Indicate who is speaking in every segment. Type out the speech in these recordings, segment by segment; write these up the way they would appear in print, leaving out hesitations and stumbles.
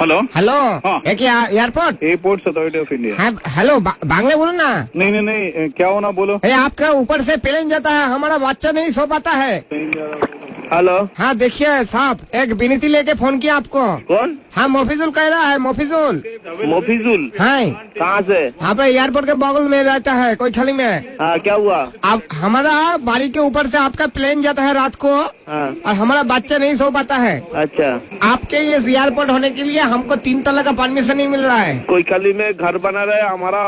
Speaker 1: Hello
Speaker 2: hello
Speaker 1: हाँ।
Speaker 2: ये क्या airport?
Speaker 1: Airport authority of India.
Speaker 2: हाँ हेलो, बांग्ला बोलो ना।
Speaker 1: नहीं नहीं नहीं, क्या होना बोलो।
Speaker 2: आपका ऊपर से प्लेन जाता है, हमारा बच्चा नहीं सो पाता है।
Speaker 1: हेलो
Speaker 2: हाँ देखिए साहब, एक विनती लेके फोन किया आपको।
Speaker 1: कौन?
Speaker 2: हाँ मोफिजुल कह रहा है, मोफिजुल।
Speaker 1: मोफिजुल?
Speaker 2: हाँ
Speaker 1: कहाँ से?
Speaker 2: यहाँ पे एयरपोर्ट के बगल में रहता है, कोई खाली में।
Speaker 1: हाँ क्या हुआ?
Speaker 2: अब हमारा बाड़ी के ऊपर से आपका प्लेन जाता है रात को,
Speaker 1: हाँ
Speaker 2: और हमारा बच्चा नहीं सो पाता है।
Speaker 1: अच्छा,
Speaker 2: आपके ये एयरपोर्ट होने के लिए हमको 3 तला का परमिशन नहीं मिल रहा है।
Speaker 1: कोई कली में घर बना रहे, हमारा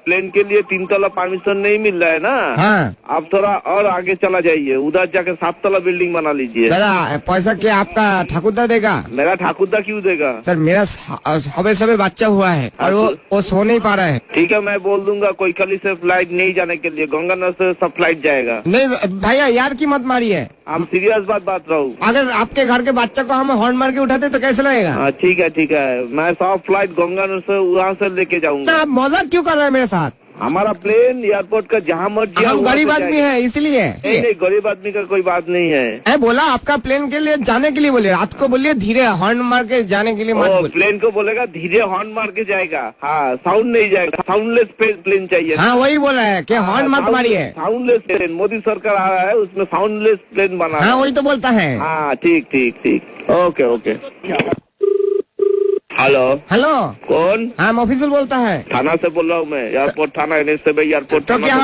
Speaker 1: प्लेन के लिए 3 तला परमिशन नहीं मिल रहा है ना।
Speaker 2: हाँ
Speaker 1: आप थोड़ा और आगे चला जाइए, उधर जाके 7 तला बिल्डिंग बना लीजिए।
Speaker 2: दादा पैसा क्या आपका ठाकुरदा देगा?
Speaker 1: मेरा ठाकुरदा क्यों देगा?
Speaker 2: सर मेरा सबे बच्चा हुआ है और वो सो नहीं पा रहा है।
Speaker 1: ठीक है, मैं बोल दूंगा कोई कली से फ्लाइट नहीं जाने के लिए, गंगानगर से सब फ्लाइट जाएगा।
Speaker 2: नहीं भैया यार की मत मारिए,
Speaker 1: हम सीरियस बात रहा हूँ।
Speaker 2: अगर आपके घर के बच्चा को हम हॉर्न मार के उठाते तो कैसे लगेगा?
Speaker 1: हाँ ठीक है, मैं सब फ्लाइट गंगानगर से वहाँ से लेके जाऊंगा।
Speaker 2: आप मजाक क्यों कर रहे हैं मेरे साथ?
Speaker 1: हमारा प्लेन एयरपोर्ट का जहाँ मर्जी
Speaker 2: हम गरीब आदमी है इसलिए।
Speaker 1: नहीं, गरीब आदमी का कोई बात नहीं है।
Speaker 2: मैं बोला आपका प्लेन के लिए जाने के लिए बोले, रात को बोलिए धीरे हॉर्न मार के जाने के लिए मत बोलिए।
Speaker 1: प्लेन को बोलेगा धीरे हॉर्न मार के जाएगा। हाँ साउंड नहीं जाएगा, साउंडलेस प्लेन चाहिए।
Speaker 2: हाँ वही बोला है कि हॉर्न मत मारिए।
Speaker 1: साउंडलेस प्लेन मोदी सरकार आ रहा है, उसमें साउंडलेस प्लेन बना।
Speaker 2: हाँ वही तो बोलता है।
Speaker 1: हाँ ठीक, ओके। हेलो
Speaker 2: हेलो
Speaker 1: कौन?
Speaker 2: हाँ मोफिजुल बोलता है।
Speaker 1: थाना से बोल रहा हूँ मैं, एयरपोर्ट थाना NH से एयरपोर्ट।
Speaker 2: तो क्या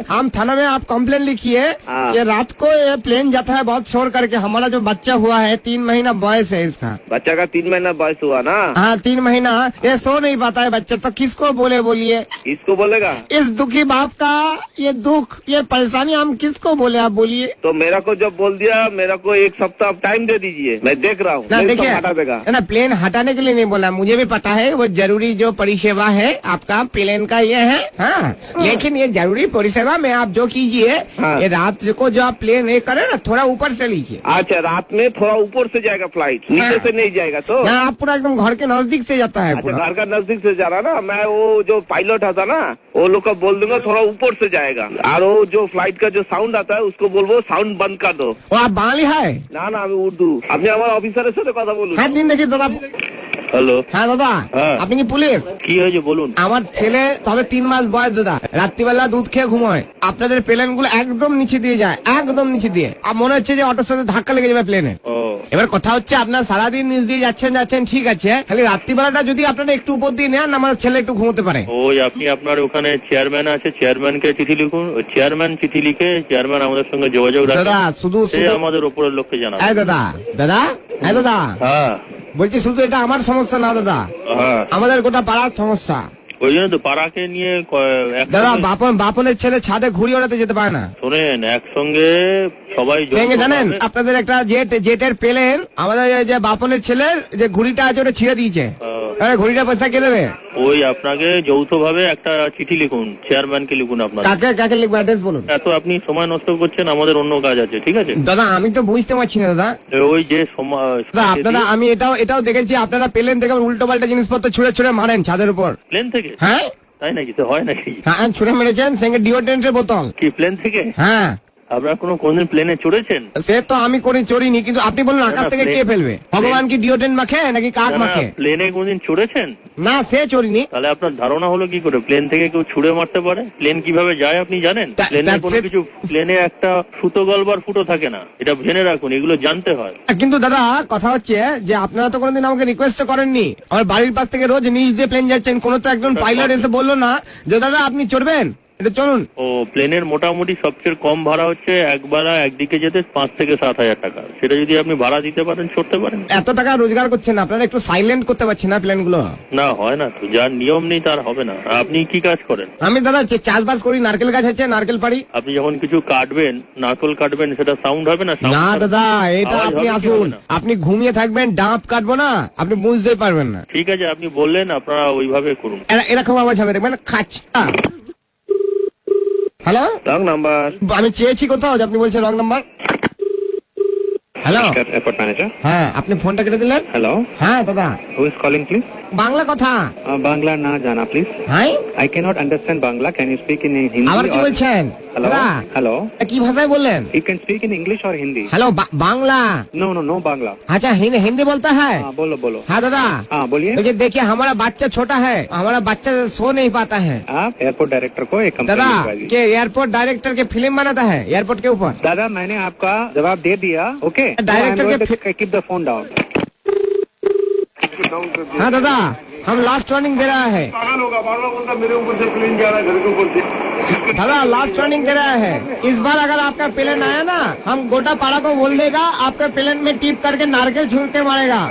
Speaker 2: हम थाना में आप कंप्लेन लिखिए
Speaker 1: हाँ।
Speaker 2: कि रात को ये प्लेन जाता है बहुत शोर करके, हमारा जो बच्चा हुआ है 3 महीना बॉयस है इसका।
Speaker 1: बच्चा का 3 महीना बॉयस हुआ ना?
Speaker 2: हाँ 3 महीना, ये सो नहीं पाता है बच्चा, तो किसको बोलिए?
Speaker 1: किसको बोलेगा?
Speaker 2: इस दुखी बाप का ये दुख, ये परेशानी हम किसको बोले, आप बोलिए।
Speaker 1: तो मेरा को जब बोल दिया, मेरा को 1 सप्ताह टाइम दे दीजिए, मैं देख रहा हूँ।
Speaker 2: ना देखिए
Speaker 1: हटा देगा
Speaker 2: ना, प्लेन हटाने के लिए नहीं बोला, मुझे भी पता है वो जरूरी जो परिसेवा है आपका प्लेन का ये है। हाँ लेकिन ये जरूरी परिसेवा में आप जो कीजिए,
Speaker 1: हाँ।
Speaker 2: ये रात को जो आप प्लेन ये करे ना, थोड़ा ऊपर से लीजिए।
Speaker 1: अच्छा, रात में थोड़ा ऊपर से जाएगा फ्लाइट, नीचे
Speaker 2: हाँ।
Speaker 1: से नहीं जाएगा। तो
Speaker 2: ना आप पूरा एकदम घर के नजदीक से जाता है।
Speaker 1: अच्छा, घर का नजदीक से जा रहा ना। मैं वो जो पायलट आता ना, वो लोग को बोल दूंगा थोड़ा ऊपर से जाएगा, और वो जो फ्लाइट का जो साउंड आता है उसको बोलबो साउंड बंद कर दो।
Speaker 2: वो आप बांग्ली है
Speaker 1: ना আমি উর্দু। আপনি আমার অফিসারের সাথে কথা বলুন।
Speaker 2: হ্যাঁ দিন দেখি দাদা।
Speaker 1: হ্যালো
Speaker 2: হ্যাঁ দাদা,
Speaker 1: হ্যাঁ।
Speaker 2: আপনি কি পুলিশ?
Speaker 1: কি হয়েছে বলুন।
Speaker 2: আমার ছেলে তবে 3 মাস বয়স দাদা, রাত্রিবেলা দুধ খেয়ে ঘুমায়, আপনাদের প্লেন গুলো একদম নিচে দিয়ে যায়, একদম নিচে দিয়ে। আর মনে হচ্ছে যে অটোর সাথে ধাক্কা লেগে যাবে প্লেনে। এবার কথা হচ্ছে আপনার সারাদিন নিচ দিয়ে যাচ্ছেন ঠিক আছে, খালি রাত্রিবেলাটা যদি আপনারা একটু উপর দিয়ে নেন, আমার ছেলে একটু ঘুমোতে পারে।
Speaker 3: ওই আপনি আপনার ওখানে চেয়ারম্যান আছে, চেয়ারম্যানকে চিঠি লিখুন, চেয়ারম্যান চিঠি লিখে চেয়ারম্যান আমাদের সঙ্গে যোগাযোগ রাখে।
Speaker 2: দাদা শুধু
Speaker 3: আমাদের উপরের লোককে জানাবে।
Speaker 2: দাদা
Speaker 3: হ্যাঁ
Speaker 2: বলছি, শুধু এটা আমার সমস্যা না দাদা,
Speaker 3: হ্যাঁ
Speaker 2: আমাদের গোটা পাড়ার সমস্যা।
Speaker 3: ওই জন্য তো পাড়াকে নিয়ে
Speaker 2: দাদা বাপনের ছেলে ছাদে ঘুড়ি ওড়াতে যেতে পারে না।
Speaker 3: শোনেন, একসঙ্গে সবাই
Speaker 2: জানেন আপনাদের একটা জেটের প্লেন, আমাদের যে বাপনের ছেলের যে ঘুড়িটা আছে ওটা ছিঁড়ে দিয়েছে, ঘুড়িটা পয়সা কে দেবে?
Speaker 3: ওই আপনাকে যৌথ ভাবে একটা চিঠি লিখুন, চেয়ারম্যানকে লিখুন। আপনার
Speaker 2: কাকে লিখবো, অ্যাড্রেস বলুন।
Speaker 3: এত আপনি সময় নষ্ট করছেন, আমাদের অন্য কাজ আছে। ঠিক আছে
Speaker 2: দাদা, আমি তো বুঝতে পারছি না দাদা।
Speaker 3: ওই যে সময়
Speaker 2: আপনারা, আমি এটাও দেখেছি আপনারা প্লেন থেকে উল্টো পাল্টা জিনিসপত্র ছুড়ে মারেন ছাদের উপর।
Speaker 3: প্লেন থেকে?
Speaker 2: হ্যাঁ
Speaker 3: তাই নাকি? তো হয় নাকি?
Speaker 2: হ্যাঁ ছুড়ে মেরেছেন, সঙ্গে ডিওড্রেন্টের বোতল।
Speaker 3: কি প্লেন থেকে?
Speaker 2: হ্যাঁ।
Speaker 3: আপনারা কোনদিন প্লেনে চড়েছেন?
Speaker 2: সে তো আমি চড়িনি, কিন্তু আপনি বলুন আকাশ থেকে কে ফেলবে? ভগবান কি ডিওড্রেন্ট মাখে নাকি কাক মাখে?
Speaker 3: প্লেনে কোনদিন চড়েছেন?
Speaker 2: না সে চড়িনি।
Speaker 3: তাহলে আপনার ধারণা হলো কি করে প্লেন থেকে কেউ ছুড়ে মারতে পারে? প্লেন কিভাবে যায় আপনি জানেন? প্লেনে কোনো কিছু, প্লেনে একটা সুতো গলবার ফুটো থাকে না, এটা জেনে রাখুন, এগুলো জানতে হয়।
Speaker 2: কিন্তু দাদা কথা হচ্ছে যে আপনারা তো কোনোদিন আমাকে রিকোয়েস্ট করেননি, আমার বাড়ির পাশ থেকে রোজ নিচ দিয়ে প্লেন যাচ্ছেন, কোন তো একজন পাইলট এসে বললো না যে দাদা আপনি চড়বেন, এটা চলুন।
Speaker 3: ও প্লেনের মোটামুটি সবচেয়ে কম ভাড়া হচ্ছে একবেলা একদিকে যেতে 5 থেকে 7 হাজার টাকা। সেটা যদি আপনি ভাড়া দিতে পারেন চড়তে পারেন।
Speaker 2: এত টাকা রোজগার করছেন আপনারা, একটু সাইলেন্ট করতে পারছেন না প্লেন গুলো?
Speaker 3: না হয় না তো, যার নিয়ম নেই তার হবে না। আপনি কি কাজ করেন?
Speaker 2: আমি দাদা চাষবাস করি, নারকেল গাছ আছে, নারকেল পাড়ি।
Speaker 3: আপনি যখন কিছু কাটবেন, নারকেল কাটবেন, সেটা সাউন্ড হবে না?
Speaker 2: না দাদা, এটা আপনি আসুন, আপনি ঘুমিয়ে থাকবেন, ডাব কাটবো না, আপনি বুঝতেই পারবেন না।
Speaker 3: ঠিক আছে, আপনি বললেন, আপনারা ওইভাবে করুন।
Speaker 2: এরকম আওয়াজ হবে, দেখবেন খাচ। Hello,
Speaker 1: wrong number.
Speaker 2: আমি চেয়েছি কোথাও, আপনি বলছেন wrong number. Hello
Speaker 1: airport manager.
Speaker 2: হ্যাঁ, আপনি ফোনটা কেটে দিলেন।
Speaker 1: হ্যালো,
Speaker 2: হ্যাঁ দাদা,
Speaker 1: who is calling please?
Speaker 2: Bangla কথা
Speaker 4: বাংলা না জানা প্লিজ।
Speaker 2: হ্যাঁ
Speaker 4: I cannot understand Bangla. Can you speak in Hindi?
Speaker 2: আবার কি
Speaker 4: or-
Speaker 2: বলছেন
Speaker 4: Hello?
Speaker 2: দাদা
Speaker 4: Hello?
Speaker 2: কি ভাষায় বললেন?
Speaker 4: You can speak in English or Hindi?
Speaker 2: Hello Bangla.
Speaker 4: No Bangla.
Speaker 2: अच्छा हिंदी बोलता है?
Speaker 4: हाँ बोलो।
Speaker 2: हाँ दादा
Speaker 4: हाँ बोलिए।
Speaker 2: मुझे देखिए हमारा बच्चा छोटा है, हमारा बच्चा सो नहीं पाता है।
Speaker 4: आप एयरपोर्ट डायरेक्टर को एक कंप्लेंट
Speaker 2: दादा
Speaker 4: लिखवा दीजिए।
Speaker 2: के एयरपोर्ट डायरेक्टर के फिल्म बनाता है एयरपोर्ट के ऊपर।
Speaker 4: दादा मैंने आपका जवाब दे दिया। ओके
Speaker 2: डायरेक्टर के
Speaker 4: कीप द फोन डाउन।
Speaker 2: हाँ दादा हम लास्ट वार्निंग दे रहा है
Speaker 1: पागल होगा, बार बार बोलता मेरे ऊपर से प्लेन जा रहा है घर के ऊपर से।
Speaker 2: दादा लास्ट वार्निंग दे रहा है, इस बार अगर आपका प्लेन आया ना हम गोटा पाड़ा को बोल देगा आपके प्लेन में टिप करके नारकेल छूट के मारेगा।